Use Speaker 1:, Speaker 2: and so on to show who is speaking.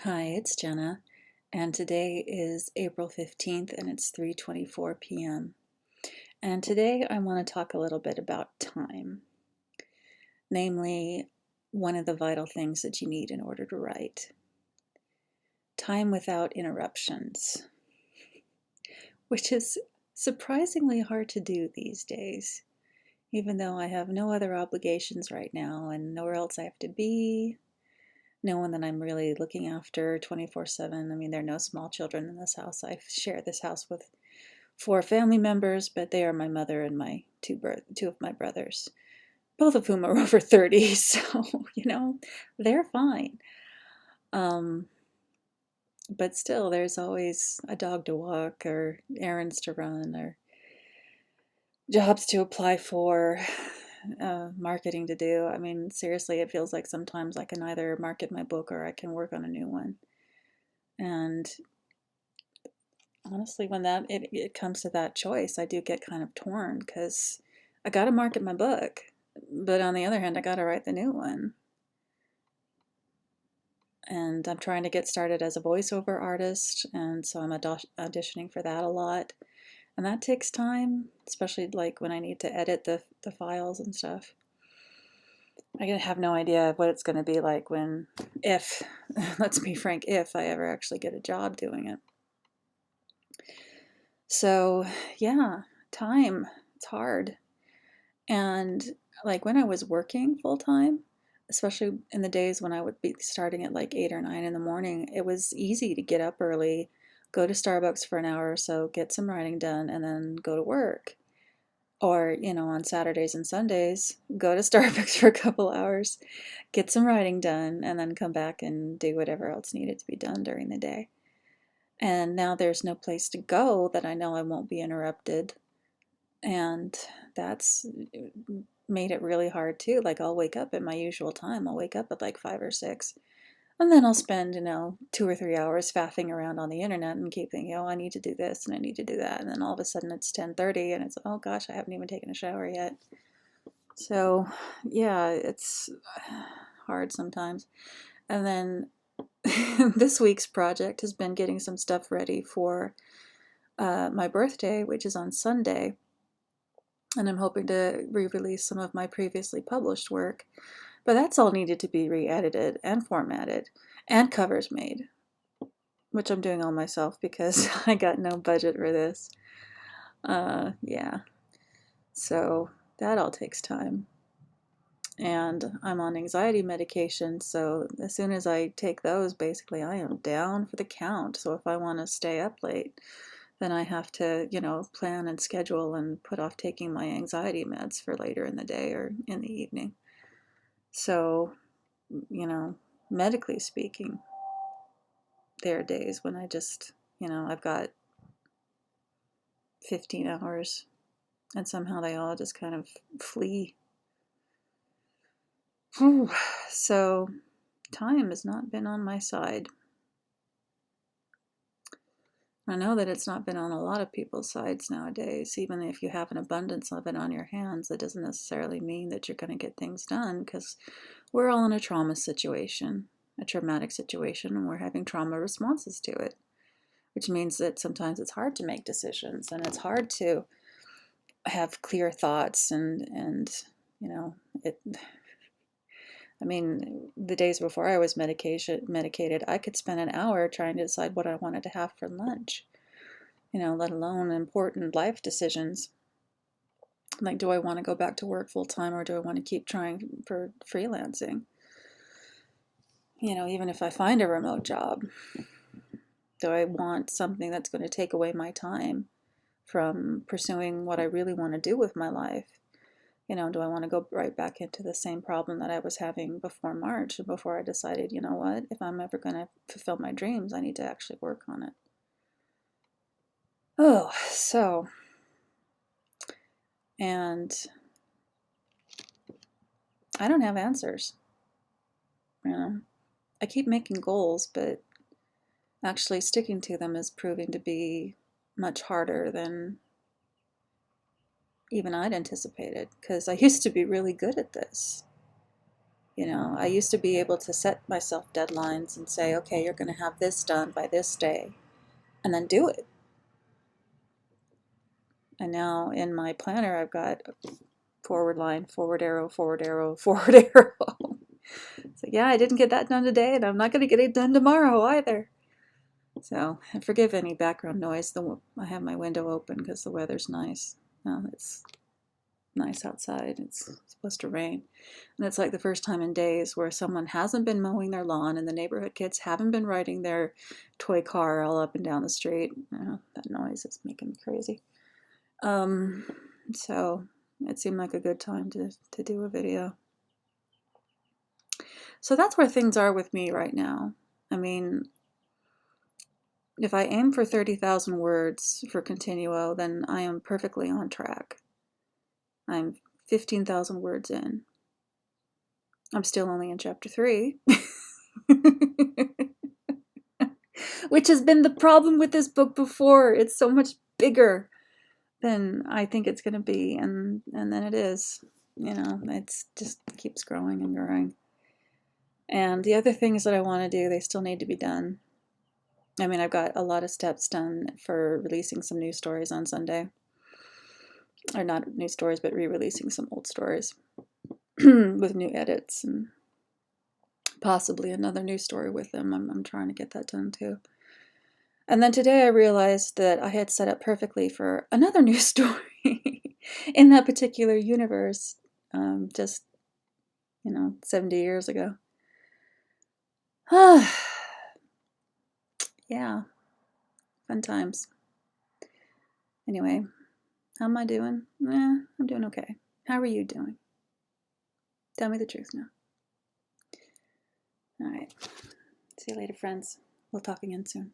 Speaker 1: Hi, it's Jenna, and today is April 15th and it's 3:24 p.m. And today I want to talk a little bit about time, namely one of the vital things that you need in order to write. Time without interruptions, which is surprisingly hard to do these days, even though I have no other obligations right now and nowhere else I have to be. No one that I'm really looking after 24/7. I mean, there are no small children in this house. I share this house with four family members, but they are my mother and my two of my brothers, both of whom are over 30. So, they're fine. Um, but still, there's always a dog to walk or errands to run or jobs to apply for, marketing to do. I mean, seriously, it feels like sometimes I can either market my book or I can work on a new one. And honestly, when it comes to that choice, I do get kind of torn because I got to market my book, but on the other hand, I got to write the new one. And I'm trying to get started as a voiceover artist, and so I'm auditioning for that a lot. And that takes time, especially like when I need to edit the files and stuff. I have no idea what it's going to be like if, let's be frank, if I ever actually get a job doing it. So, yeah, time, it's hard. And like when I was working full time, especially in the days when I would be starting at like 8 or 9 in the morning, it was easy to get up early, go to Starbucks for an hour or so, get some writing done, and then go to work. Or, on Saturdays and Sundays, go to Starbucks for a couple hours, get some writing done, and then come back and do whatever else needed to be done during the day. And now there's no place to go that I know I won't be interrupted. And that's made it really hard too. Like I'll wake up at my usual time. I'll wake up at like 5 or 6. And then I'll spend, 2 or 3 hours faffing around on the internet and keep thinking, oh, I need to do this and I need to do that. And then all of a sudden it's 10:30 and it's, oh gosh, I haven't even taken a shower yet. So yeah, it's hard sometimes. And then this week's project has been getting some stuff ready for my birthday, which is on Sunday. And I'm hoping to re-release some of my previously published work. But that's all needed to be re-edited and formatted and covers made, which I'm doing all myself because I got no budget for this. Yeah. So that all takes time. And I'm on anxiety medication, so as soon as I take those, basically I am down for the count. So if I want to stay up late, then I have to, plan and schedule and put off taking my anxiety meds for later in the day or in the evening. So, medically speaking, there are days when I just, I've got 15 hours and somehow they all just kind of flee. So, time has not been on my side. I know that it's not been on a lot of people's sides nowadays. Even if you have an abundance of it on your hands, that doesn't necessarily mean that you're going to get things done because we're all in a trauma situation, a traumatic situation, and we're having trauma responses to it, which means that sometimes it's hard to make decisions and it's hard to have clear thoughts and it. I mean, the days before I was medicated, I could spend an hour trying to decide what I wanted to have for lunch, let alone important life decisions. Like, do I want to go back to work full time or do I want to keep trying for freelancing? Even if I find a remote job, do I want something that's going to take away my time from pursuing what I really want to do with my life? Do I want to go right back into the same problem that I was having before March and before I decided, you know what, if I'm ever going to fulfill my dreams, I need to actually work on it. Oh, so, and I don't have answers. I keep making goals, but actually sticking to them is proving to be much harder than even I'd anticipated because I used to be really good at this. You know, I used to be able to set myself deadlines and say, okay, you're going to have this done by this day, and then do it. And now in my planner, I've got forward line, forward arrow, forward arrow, forward arrow. So yeah, I didn't get that done today, and I'm not going to get it done tomorrow either. So, and forgive any background noise. I have my window open because the weather's nice. It's nice outside. It's supposed to rain. And it's like the first time in days where someone hasn't been mowing their lawn and the neighborhood kids haven't been riding their toy car all up and down the street. That noise is making me crazy. So it seemed like a good time to do a video. So that's where things are with me right now. I mean, if I aim for 30,000 words for Continuo, then I am perfectly on track. I'm 15,000 words in. I'm still only in chapter 3. Which has been the problem with this book before. It's so much bigger than I think it's going to be, and then it is. You know, it's just keeps growing and growing. And the other things that I want to do, they still need to be done. I mean, I've got a lot of steps done for releasing some new stories on Sunday. Or not new stories, but re-releasing some old stories with new edits and possibly another new story with them. I'm trying to get that done too. And then today I realized that I had set up perfectly for another new story in that particular universe, just, 70 years ago. Yeah, fun times. Anyway, how am I doing? I'm doing okay. How are you doing? Tell me the truth now. All right. See you later, friends. We'll talk again soon.